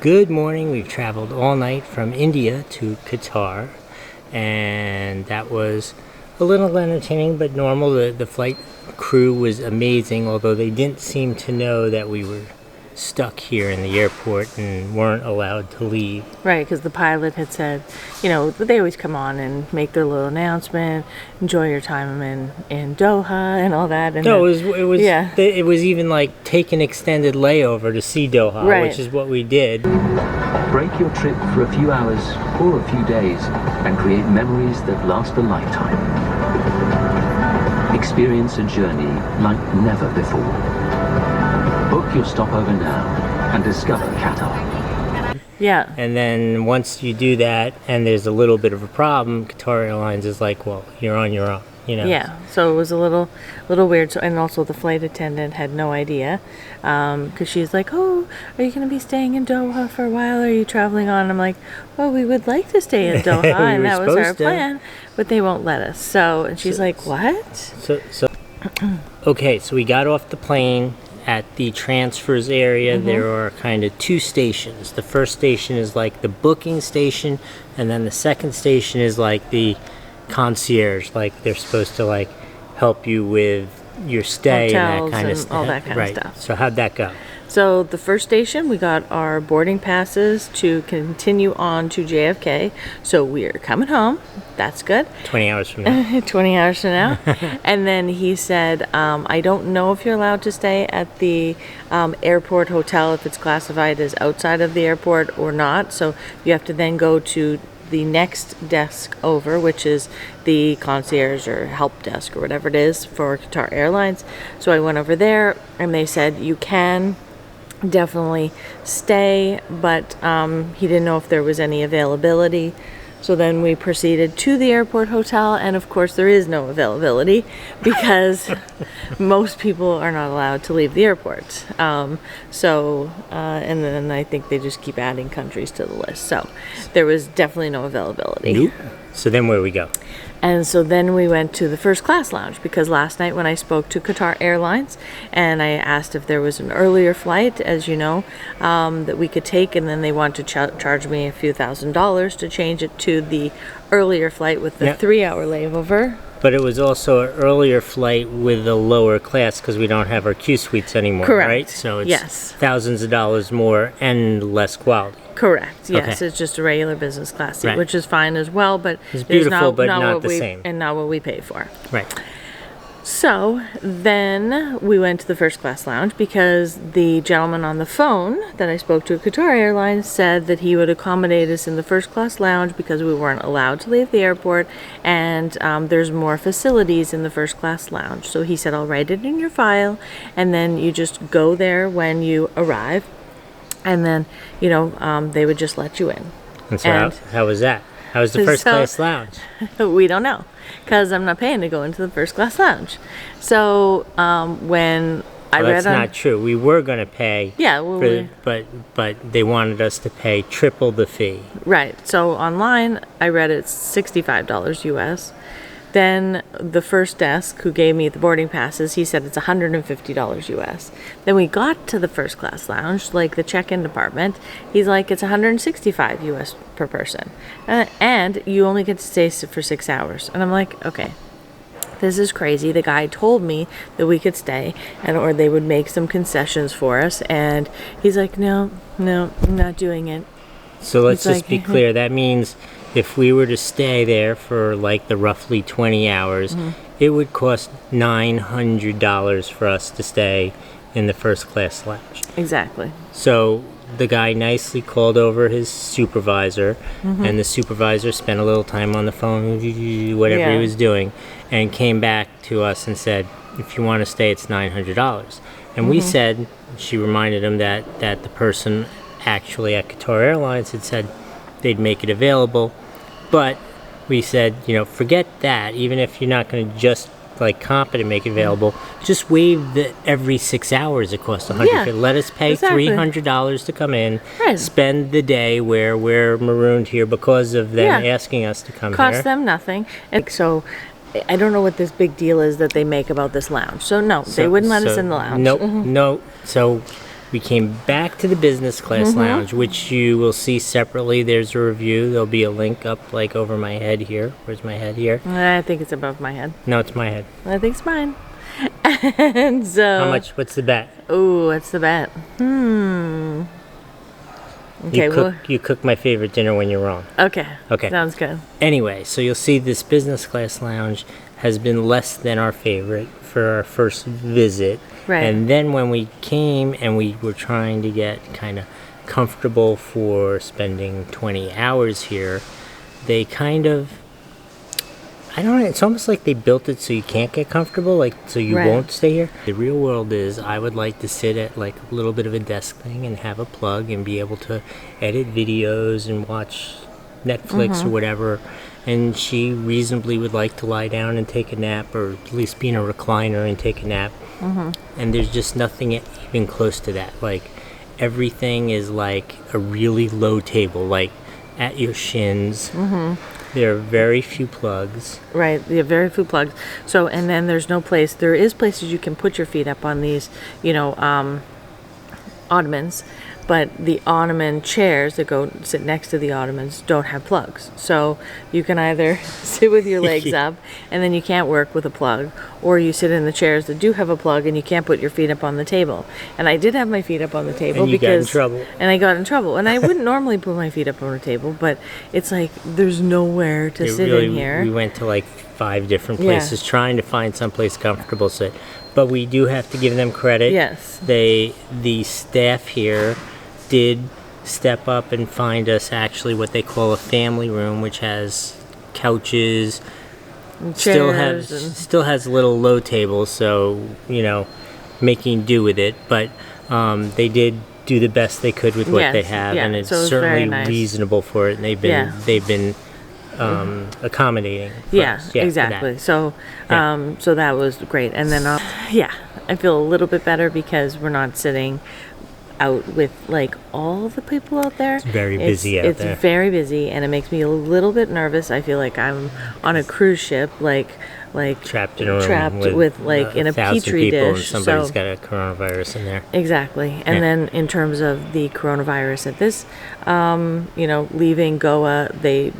Good morning. We've traveled all night from India to Qatar, and that was a little entertaining but normal. The flight crew was amazing, although they didn't seem to know that we were stuck here in the airport and weren't allowed to leave. Right, because the pilot had said, they always come on and make their little announcement, enjoy your time in Doha and all that. And no, it was even like take an extended layover to see Doha, right, which is what we did. Break your trip for a few hours or a few days and create memories that last a lifetime. Experience a journey like never before. Book your stopover now and discover Qatar. Yeah. And then once you do that and there's a little bit of a problem, Qatar Airlines is like, well, you're on your own, Yeah, so it was a little weird. So, and also the flight attendant had no idea, because she's like, oh, are you going to be staying in Doha for a while? Or are you traveling on? I'm like, well, we would like to stay in Doha, and that was our plan, but they won't let us. So, and she's like, what? So okay, so we got off the plane. At the transfers area, there are kind of two stations. The first station is like the booking station, and then the second station is like the concierge, like they're supposed to like help you with your stay Hotels and that kind of stuff. All that kind of stuff. So how'd that go? So the first station, we got our boarding passes to continue on to JFK. So we're coming home. That's good. 20 hours from now. 20 hours from now. And then he said, I don't know if you're allowed to stay at the airport hotel if it's classified as outside of the airport or not. So you have to then go to the next desk over, which is the concierge or help desk or whatever it is for Qatar Airlines. So I went over there and they said you can definitely stay, but he didn't know if there was any availability. So then we proceeded to the airport hotel, and of course there is no availability because most people are not allowed to leave the airport. And then I think they just keep adding countries to the list. So there was definitely no availability. Nope. So then where we go? And so then we went to the first class lounge, because last night when I spoke to Qatar Airlines and I asked if there was an earlier flight, as you know, that we could take, and then they wanted to charge me a few $1,000s to change it to the earlier flight with the 3-hour layover. But it was also an earlier flight with a lower class because we don't have our Q suites anymore, correct, right? So it's thousands of dollars more and less quality. Correct. Yes, okay. It's just a regular business class seat, right, which is fine as well, but it's beautiful, but not the same, and not what we pay for. Right. So then we went to the first class lounge because the gentleman on the phone that I spoke to at Qatar Airlines said that he would accommodate us in the first class lounge because we weren't allowed to leave the airport, and there's more facilities in the first class lounge. So he said, I'll write it in your file, and then you just go there when you arrive, and then they would just let you in. And so how was that? How was the first class lounge? We don't know, because I'm not paying to go into the first class lounge. So when I read that's not true. We were going to pay. Yeah, but they wanted us to pay triple the fee. Right. So online, I read it's $65 US. Then the first desk who gave me the boarding passes, he said it's $150 US. Then we got to the first class lounge, like the check-in department. He's like, it's $165 US per person. And you only get to stay for 6 hours. And I'm like, okay, this is crazy. The guy told me that we could stay or they would make some concessions for us. And he's like, no, I'm not doing it. So let's just be clear. That means if we were to stay there for like the roughly 20 hours, it would cost $900 for us to stay in the first class lounge. Exactly. So the guy nicely called over his supervisor, and the supervisor spent a little time on the phone, whatever he was doing, and came back to us and said, if you want to stay, it's $900. And we said, she reminded him that the person actually at Qatar Airlines had said they'd make it available. But we said, forget that. Even if you're not going to just like comp it and make it available, just waive the every 6 hours it costs $100. Yeah, let us pay $300 to come in, spend the day where we're marooned here because of them asking us to come here. Cost them nothing. And so I don't know what this big deal is that they make about this lounge. So they wouldn't let us in the lounge. No. So We came back to the business class lounge, which you will see separately. There's a review. There'll be a link up like over my head here. Where's my head here? I think it's above my head. No, it's my head. I think it's mine. And so... How much? What's the bet? Ooh, what's the bet? Okay, You cook my favorite dinner when you're wrong. Okay. Okay. Sounds good. Anyway, so you'll see this business class lounge has been less than our favorite for our first visit. Right. And then when we came and we were trying to get kind of comfortable for spending 20 hours here, they kind of, I don't know, it's almost like they built it so you can't get comfortable, like so you Right. won't stay here. The real world is I would like to sit at like a little bit of a desk thing and have a plug and be able to edit videos and watch Netflix or whatever. And she reasonably would like to lie down and take a nap, or at least be in a recliner and take a nap. And there's just nothing even close to that. Like everything is like a really low table, like at your shins. There are very few plugs. Right, you have very few plugs. So, and then there's no place, there is places you can put your feet up on these, ottomans, but the ottoman chairs that go sit next to the ottomans don't have plugs. So you can either sit with your legs up and then you can't work with a plug, or you sit in the chairs that do have a plug and you can't put your feet up on the table. And I did have my feet up on the table And you got in trouble. And I got in trouble. And I wouldn't normally put my feet up on the table, but it's like there's nowhere to sit in here. We went to like 5 different places trying to find someplace comfortable to sit. But we do have to give them credit. Yes. The staff here did step up and find us actually what they call a family room, which has couches, still has little low tables, so making do with it. But they did do the best they could with what they have, and it's so certainly nice. Reasonable for it. And they've been accommodating. For us. Exactly. So so that was great. And then I feel a little bit better because we're not sitting out with like all the people out there. It's very busy out there. It's very busy, and it makes me a little bit nervous. I feel like I'm on a cruise ship, like trapped in a room with like in a 1,000 petri people dish. and somebody's got a coronavirus in there. Exactly. And then in terms of the coronavirus at this, leaving Goa, they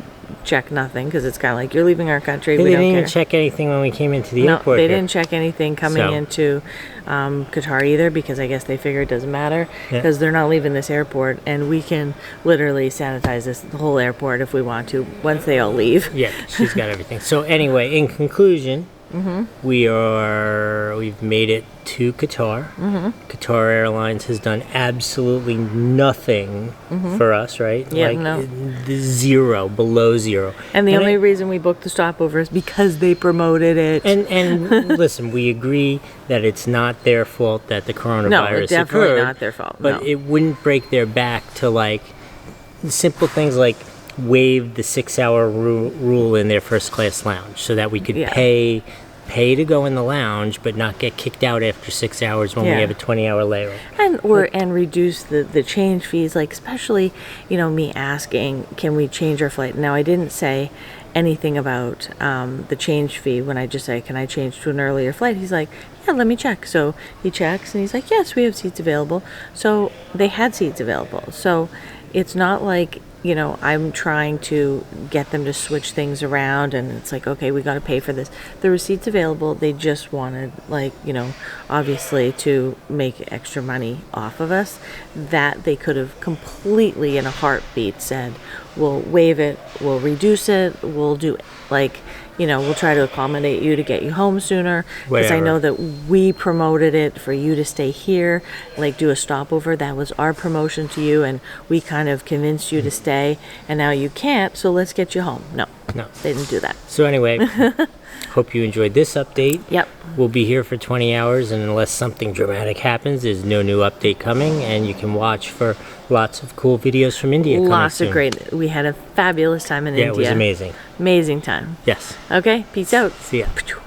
check nothing because it's kind of like you're leaving our country. They we didn't don't even care. check anything when we came into the airport. They here. didn't check anything coming into Qatar either, because I guess they figure it doesn't matter because they're not leaving this airport, and we can literally sanitize the whole airport if we want to once they all leave. Yeah, she's got everything. So anyway, in conclusion, we've made it to Qatar. Qatar Airlines has done absolutely nothing for us, right? Zero, below zero. And the only reason we booked the stopover is because they promoted it. And listen, we agree that it's not their fault that the coronavirus it's definitely occurred, not their fault. but it wouldn't break their back to like simple things like waive the 6-hour rule in their first class lounge so that we could pay to go in the lounge but not get kicked out after 6 hours when we have a 20-hour layover. And reduce the change fees, like especially, me asking, can we change our flight? Now, I didn't say anything about the change fee when I just say, can I change to an earlier flight? He's like, yeah, let me check. So he checks and he's like, yes, we have seats available. So they had seats available. So it's not like, I'm trying to get them to switch things around and it's like, okay, we got to pay for this. There were seats available. They just wanted, obviously to make extra money off of us. That they could have completely in a heartbeat said, we'll waive it, we'll reduce it, we'll do we'll try to accommodate you to get you home sooner, because I know that we promoted it for you to stay here, do a stopover. That was our promotion to you, and we kind of convinced you to stay, and now you can't, so let's get you home. No, they didn't do that. So anyway, hope you enjoyed this update. Yep. We'll be here for 20 hours, and unless something dramatic happens, there's no new update coming, and you can watch for lots of cool videos from India coming Lots soon. of great. We had a fabulous time in India. Yeah, it was amazing. Amazing time. Yes. Okay, peace out. See ya.